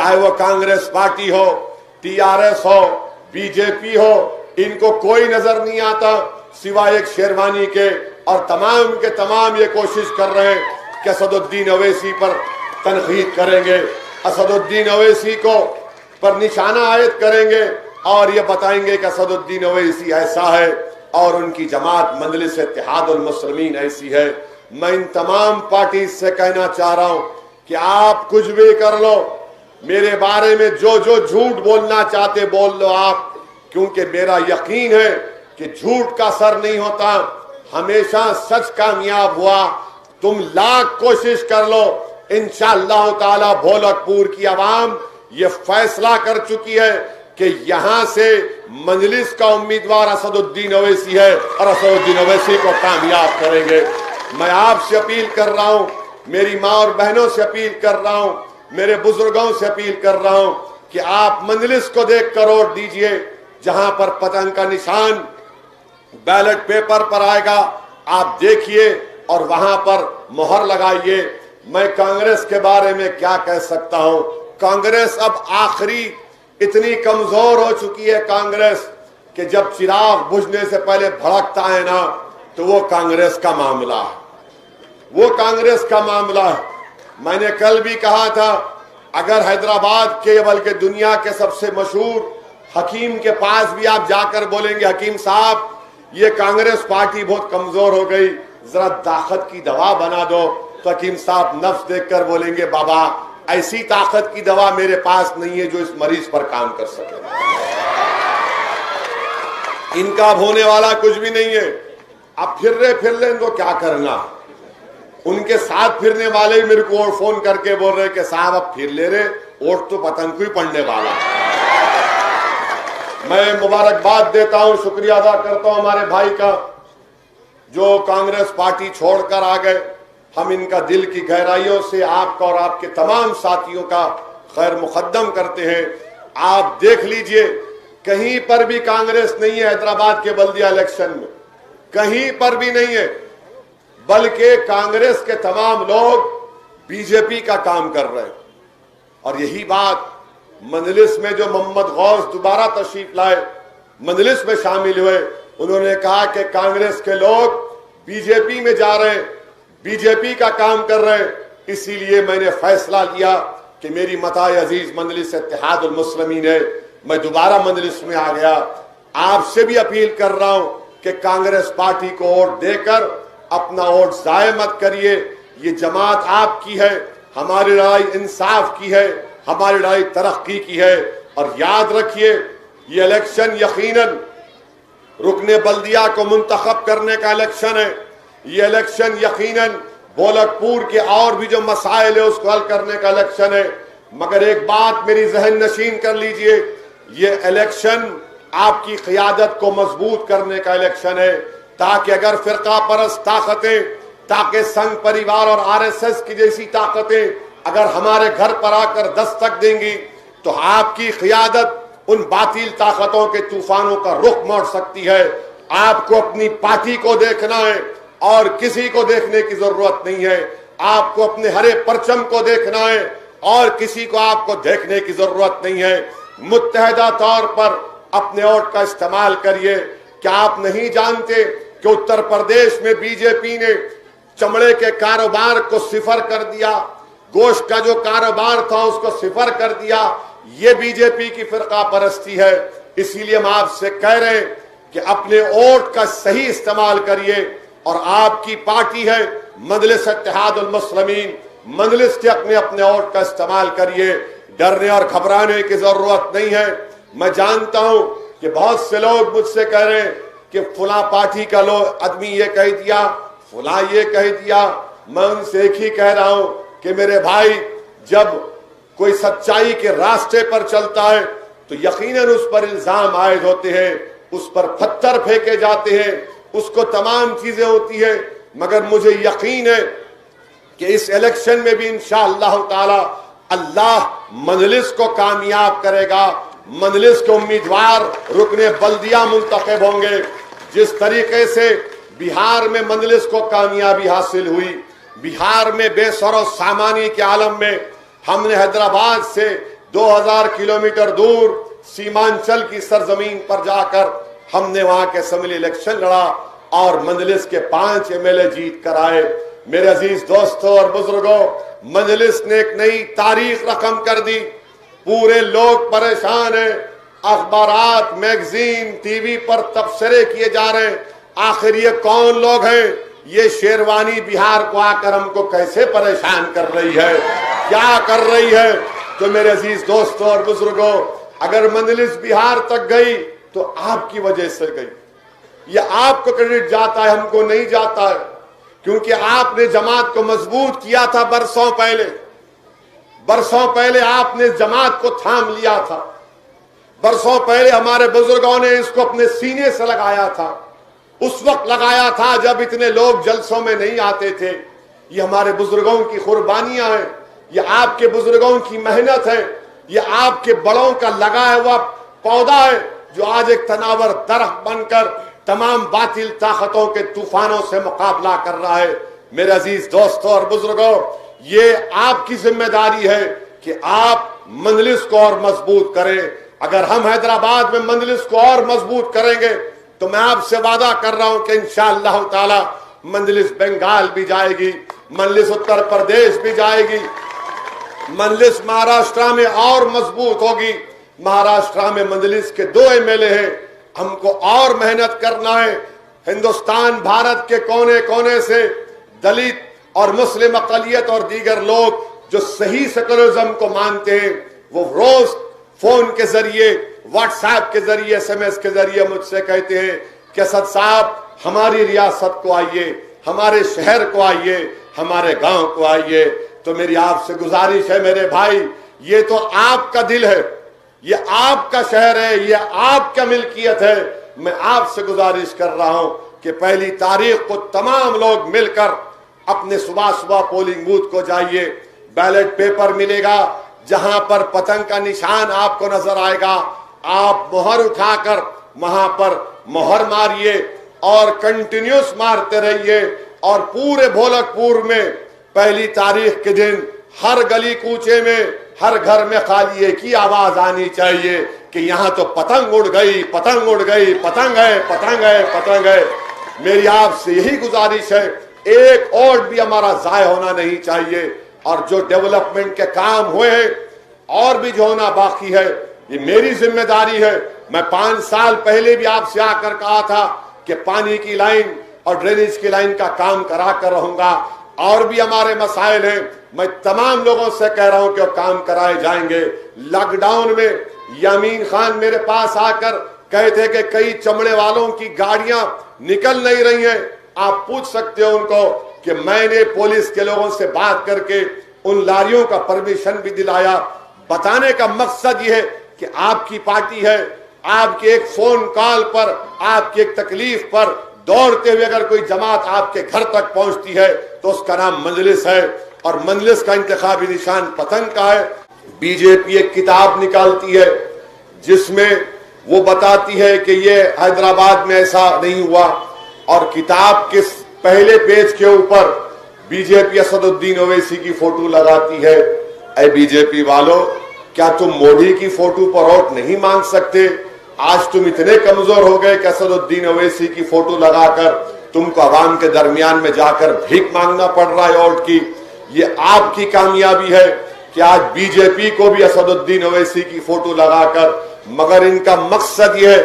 चाहे वो कांग्रेस पार्टी हो, टीआरएस हो, बीजेपी हो, इनको कोई नजर नहीं आता सिवाय एक शेरवानी के। और तमाम के तमाम ये कोशिश कर रहे हैं कि असदुद्दीन अवैसी पर तनकीद करेंगे, असदुद्दीन अवैसी को पर निशाना आयद करेंगे और ये बताएंगे कि असदुद्दीन अवैसी ऐसा है और उनकी जमात मजलिस इत्तेहादुल मुस्लिमीन ऐसी है। मैं इन तमाम पार्टी से कहना चाह रहा हूं कि आप कुछ भी कर लो, मेरे बारे में जो जो झूठ बोलना चाहते बोल लो आप, क्योंकि मेरा यकीन है कि झूठ का सर नहीं होता, हमेशा सच कामयाब हुआ। तुम लाख कोशिश कर लो, इंशाअल्लाह ताला भोलकपुर की आवाम ये फैसला कर चुकी है कि यहां से मजलिस का उम्मीदवार असदुद्दीन अवैसी है और असदुद्दीन अवैसी को कामयाब करेंगे। मैं आपसे अपील कर रहा हूं, मेरी माँ और बहनों से अपील कर रहा हूं, मेरे बुजुर्गों से अपील कर रहा हूं कि आप मजलिस को देख कर वोट दीजिए। जहां पर पतंग का निशान बैलेट पेपर पर आएगा आप देखिए और वहां पर मोहर लगाइए। मैं कांग्रेस के बारे में क्या कह सकता हूं, कांग्रेस अब आखिरी इतनी कमजोर हो चुकी है कांग्रेस कि जब चिराग बुझने से पहले भड़कता है ना, तो वो कांग्रेस का मामला है, वो कांग्रेस का मामला है। मैंने कल भी कहा था, अगर हैदराबाद के बल्कि दुनिया के सबसे मशहूर हकीम के पास भी आप जाकर बोलेंगे हकीम साहब ये कांग्रेस पार्टी बहुत कमजोर हो गई, जरा ताकत की दवा बना दो, तो हकीम साहब नफ्स देखकर बोलेंगे बाबा ऐसी ताकत की दवा मेरे पास नहीं है जो इस मरीज पर काम कर सके। इनका अब होने वाला कुछ भी नहीं है। अब फिर रहे इनको क्या करना। उनके साथ फिरने वाले मेरे को फोन करके बोल रहे कि साहब अब फिर ले रहे, वोट तो पतंग को ही पड़ने वाला। मैं मुबारकबाद देता हूं, शुक्रिया अदा करता हूं हमारे भाई का जो कांग्रेस पार्टी छोड़कर आ गए। हम इनका दिल की गहराइयों से आपका और आपके तमाम साथियों का खैर मुकद्दम करते हैं। आप देख लीजिए कहीं पर भी कांग्रेस नहीं है, हैदराबाद के बल्दिया इलेक्शन में कहीं पर भी नहीं है, बल्कि कांग्रेस के तमाम लोग बीजेपी का काम कर रहे हैं। और यही बात मजलिस में जो मोहम्मद गौस दोबारा तशरीफ लाए, मजलिस में शामिल हुए, उन्होंने कहा कि कांग्रेस के लोग बीजेपी में जा रहे हैं, बीजेपी का काम कर रहे हैं, इसीलिए मैंने फैसला लिया कि मेरी मताए अजीज मजलिस इत्तेहादुल मुस्लिमीन है, मैं दोबारा मजलिस में आ गया। आपसे भी अपील कर रहा हूं कि कांग्रेस पार्टी को वोट देकर अपना वोट जाया मत करिए। ये जमात आपकी है, हमारी लड़ाई इंसाफ की है, हमारी लड़ाई तरक्की की है। और याद रखिए ये इलेक्शन यकीनन रुकने बल्दिया को मुंतखब करने का इलेक्शन है, ये इलेक्शन यकीनन भोलकपुर के और भी जो मसाइल है उसको हल करने का इलेक्शन है। मगर एक बात मेरी जहन नशीन कर लीजिए, ये इलेक्शन आपकी क़ियादत को मजबूत करने का इलेक्शन है, ताकि अगर फिरका परस्त ताकतें, ताकि संघ परिवार और आरएसएस की जैसी ताकतें अगर हमारे घर पर आकर दस्तक देंगी तो आपकी क़ियादत उन बातिल ताकतों के तूफानों का रुख मोड़ सकती है। आपको अपनी पार्टी को देखना है और किसी को देखने की जरूरत नहीं है। आपको अपने हरे परचम को देखना है और किसी को आपको देखने की जरूरत नहीं है। मुत्तहदा तौर पर अपने वोट का इस्तेमाल करिए। क्या आप नहीं जानते कि उत्तर प्रदेश में बीजेपी ने चमड़े के कारोबार को सिफर कर दिया, गोश्त का जो कारोबार था उसको सिफर कर दिया। ये बीजेपी की फिरका परस्ती है। इसीलिए हम आपसे कह रहे हैं कि अपने वोट का सही इस्तेमाल करिए। और आपकी पार्टी है मजलिस इत्तेहादुल मुस्लिमीन, मजलिस के अपने अपने वोट का इस्तेमाल करिए। डरने और घबराने की जरूरत नहीं है। मैं जानता हूं कि बहुत से लोग मुझसे कह रहे हैं कि फुला पार्टी का लोग आदमी ये कह दिया, फुला ये कह दिया। मैं उनसे एक ही कह रहा हूं कि मेरे भाई, जब कोई सच्चाई के रास्ते पर चलता है तो यकीनन उस पर इल्जाम आयद होते हैं, उस पर पत्थर फेंके जाते हैं, उसको तमाम चीजें होती है। मगर मुझे यकीन है कि इस इलेक्शन में भी इंशाअल्लाह ताला अल्लाह मजलिस को कामयाब करेगा। मजलिस के उम्मीदवार रुकने बल्दिया मुंतखब होंगे। जिस तरीके से बिहार में मजलिस को कामयाबी हासिल हुई, बिहार में बेसरो सामानी के आलम में हमने हैदराबाद से 2000 किलोमीटर दूर सीमांचल की सरजमीन पर जाकर हमने वहां के असेंबली इलेक्शन लड़ा और मजलिस के 5 एमएलए जीत कर आए। मेरे अजीज दोस्तों और बुजुर्गों, मजलिस ने एक नई तारीख रकम कर दी। पूरे लोग परेशान हैं, अखबारात, मैगजीन, टीवी पर तबसरे किए जा रहे हैं, आखिर ये कौन लोग हैं? ये शेरवानी बिहार को आकर हमको कैसे परेशान कर रही है, क्या कर रही है? तो मेरे अजीज दोस्तों और बुजुर्गों, अगर मजलिस बिहार तक गई तो आपकी वजह से गई। ये आपको क्रेडिट जाता है, हमको नहीं जाता है, क्योंकि आपने जमात को मजबूत किया था। बरसों पहले आपने जमात को थाम लिया था। बरसों पहले हमारे बुजुर्गों ने इसको अपने सीने से लगाया था। उस वक्त लगाया था जब इतने लोग जलसों में नहीं आते थे। ये हमारे बुजुर्गों की कुर्बानियां हैं, ये आपके बुजुर्गों की मेहनत है, ये आपके बड़ों का लगाया हुआ पौधा है जो आज एक तनावर दरख्त बनकर तमाम बातिल ताकतों के तूफानों से मुकाबला कर रहा है। मेरे अजीज दोस्तों और बुजुर्गों, ये आपकी जिम्मेदारी है कि आप मजलिस को और मजबूत करें। अगर हम हैदराबाद में मजलिस को और मजबूत करेंगे तो मैं आपसे वादा कर रहा हूं कि इंशाअल्लाह ताला मजलिस बंगाल भी जाएगी, मजलिस उत्तर प्रदेश भी जाएगी, मजलिस महाराष्ट्र में और मजबूत होगी। महाराष्ट्र में मजलिस के 2 एमएलए हैं, हमको और मेहनत करना है। हिंदुस्तान भारत के कोने कोने से दलित और मुस्लिम अक़लियत और दीगर लोग जो सही सेकुलरिज्म को मानते हैं, वो रोज फोन के जरिए, व्हाट्सएप के जरिए, SMS के जरिए मुझसे कहते हैं कि असद साहब हमारी रियासत को आइए, हमारे शहर को आइए, हमारे गांव को आइए। तो मेरी आपसे गुजारिश है मेरे भाई, ये तो आपका दिल है, ये आपका शहर है, ये आपका मिल्कियत है। मैं आपसे गुजारिश कर रहा हूं कि 1 तारीख को तमाम लोग मिलकर अपने सुबह पोलिंग बूथ को जाइए। बैलेट पेपर मिलेगा, जहां पर पतंग का निशान आपको नजर आएगा, आप मोहर उठाकर वहां पर मोहर मारिए और कंटिन्यूस मारते रहिए। और पूरे भोलकपुर में 1 तारीख के दिन हर गली कूचे में, हर घर में खाली एक ही आवाज आनी चाहिए कि यहाँ तो पतंग उड़ गई, पतंग उड़ गई, पतंग है, पतंग है, पतंग है। मेरी आपसे यही गुजारिश है, एक वोट भी हमारा जाय होना नहीं चाहिए। और जो डेवलपमेंट के काम हुए हैं और भी जो होना बाकी है, ये मेरी जिम्मेदारी है। मैं 5 साल पहले भी आपसे आकर कहा था कि पानी की लाइन और ड्रेनेज की लाइन का काम करा कर रहूंगा। और भी हमारे मसाइल हैं, मैं तमाम लोगों से कह रहा हूं कि वो काम कराए जाएंगे। लॉकडाउन में यामीन खान मेरे पास आकर कहते कि कई चमड़े वालों की गाड़ियां निकल नहीं रही हैं। आप पूछ सकते हो उनको कि मैंने पुलिस के लोगों से बात करके उन लारियों का परमिशन भी दिलाया। बताने का मकसद यह है कि आपकी पार्टी है, आपके एक फोन कॉल पर, आपकी एक तकलीफ पर दौड़ते हुए अगर कोई जमात आपके घर तक पहुंचती है तो उसका नाम मजलिस है। और मजलिस का इंतखाबी निशान पतंग का है। बीजेपी एक किताब निकालती है जिसमें वो बताती है कि ये हैदराबाद में ऐसा नहीं हुआ, और किताब के पहले पेज के ऊपर बीजेपी असदुद्दीन ओवैसी की फोटो लगाती है। ऐ बीजेपी वालों, क्या तुम मोदी की फोटो पर वोट नहीं मांग सकते? आज तुम इतने कमजोर हो गए कि असदुद्दीन ओवैसी की फोटो लगाकर तुमको आवाम के दरमियान में जाकर भीख मांगना पड़ रहा है वोट की। ये आपकी कामयाबी है कि आज बीजेपी को भी असदुद्दीन ओवैसी की फोटो लगाकर, मगर इनका मकसद यह है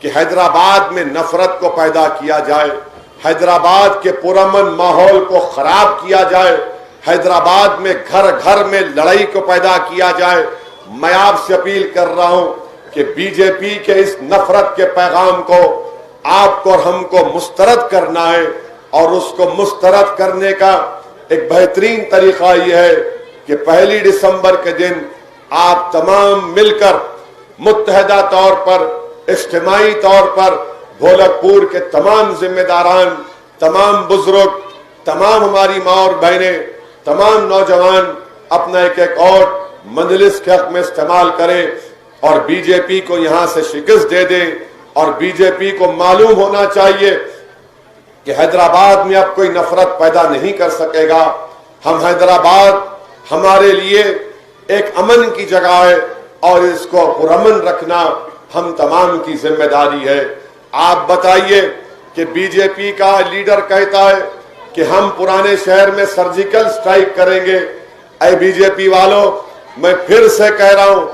कि हैदराबाद में नफरत को पैदा किया जाए, हैदराबाद के पुरअमन माहौल को खराब किया जाए, हैदराबाद में घर घर में लड़ाई को पैदा किया जाए। मैं आपसे अपील कर रहा हूं कि बीजेपी के इस नफरत के पैगाम को आपको और हमको मुस्तरद करना है। और उसको मुस्तरद करने का एक बेहतरीन तरीका यह है कि 1 दिसंबर के दिन आप तमाम मिलकर मुत्तहदा तौर पर, इज्तिमाई तौर पर भोलकपुर के तमाम जिम्मेदारान, तमाम बुजुर्ग, तमाम हमारी माँ और बहनें, तमाम नौजवान अपना एक वोट मजलिस के हक में इस्तेमाल करें और बीजेपी को यहां से शिकस्त दे दें। और बीजेपी को मालूम होना चाहिए कि हैदराबाद में अब कोई नफरत पैदा नहीं कर सकेगा। हम हैदराबाद हमारे लिए एक अमन की जगह है और इसको पुरअमन रखना हम तमाम की जिम्मेदारी है। आप बताइए कि बीजेपी का लीडर कहता है कि हम पुराने शहर में सर्जिकल स्ट्राइक करेंगे। ऐ बीजेपी वालों, मैं फिर से कह रहा हूं,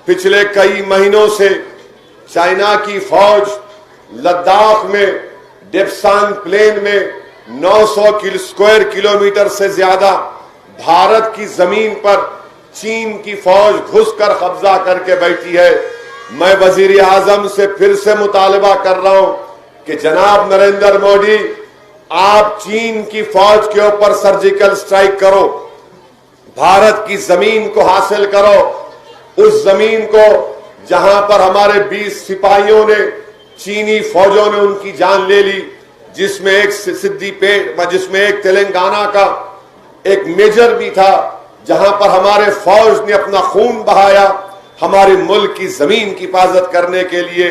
पिछले कई महीनों से चाइना की फौज लद्दाख में डेप्सांग प्लेन में 900 स्क्वायर किलोमीटर से ज्यादा भारत की जमीन पर चीन की फौज घुसकर कब्जा करके बैठी है। मैं वजीर आजम से फिर से मुतालबा कर रहा हूं कि जनाब नरेंद्र मोदी, आप चीन की फौज के ऊपर सर्जिकल स्ट्राइक करो, भारत की जमीन को हासिल करो, उस जमीन को जहां पर हमारे 20 सिपाहियों ने, चीनी फौजों ने उनकी जान ले ली, जिसमें एक सिद्दीपेट, जिसमें एक तेलंगाना का एक मेजर भी था, जहां पर हमारे फौज ने अपना खून बहाया हमारे मुल्क की जमीन की हिफाजत करने के लिए।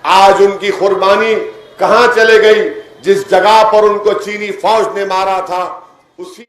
आज उनकी कुर्बानी कहां चले गई? जिस जगह पर उनको चीनी फौज ने मारा था, उसी